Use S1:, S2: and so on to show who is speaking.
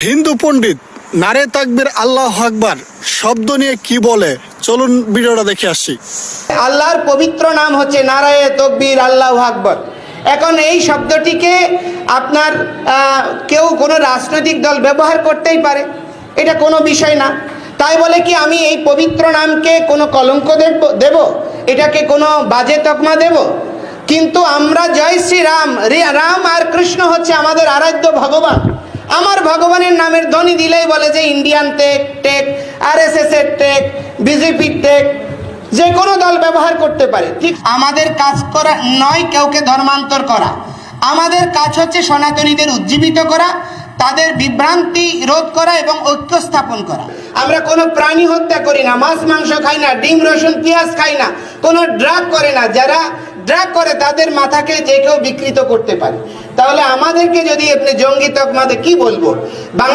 S1: হিন্দু পণ্ডিত নারে তাকবীর আল্লাহু আকবার শব্দ নিয়ে কি বলে, চলুন ভিডিওটা দেখে আসছি।
S2: আল্লাহর পবিত্র নাম হচ্ছে নারায়ে তাকবীর আল্লাহু আকবার। এখন এই শব্দটিকে আপনার কেউ কোনো রাজনৈতিক দল ব্যবহার করতেই পারে, এটা কোনো বিষয় না। তাই বলে কি আমি এই পবিত্র নামকে কোনো কলঙ্ক দেব, এটাকে কোনো বাজে তকমা দেব? কিন্তু আমরা জয় শ্রী রাম, রাম আর কৃষ্ণ হচ্ছে আমাদের আরাধ্য ভগবান। আমার ভগবানের নামের ধ্বনি দিলেই বলে যে ইন্ডিয়ান টেক, আরএসএস এর টেক, বিজেপির টেক, যে কোনো দল ব্যবহার করতে পারে। ঠিক আমাদের কাজ করা নয় কাউকে ধর্মান্তর করা, আমাদের কাজ হচ্ছে সনাতনীদের উজ্জীবিত করা, তাদের বিভ্রান্তি রোধ করা এবং ঐক্য স্থাপন করা। আমরা কোনো প্রাণী হত্যা করি না, মাছ মাংস খাই না, ডিম রসুন পেঁয়াজ খাই না, কোনো ড্রাগ করে না। যারা ড্রাগ করে তাদের মাথাকে যে কেউ বিকৃত করতে পারে। তাহলে আমাদেরকে যদি আপনি জঙ্গি তকমাতে কি বলবো?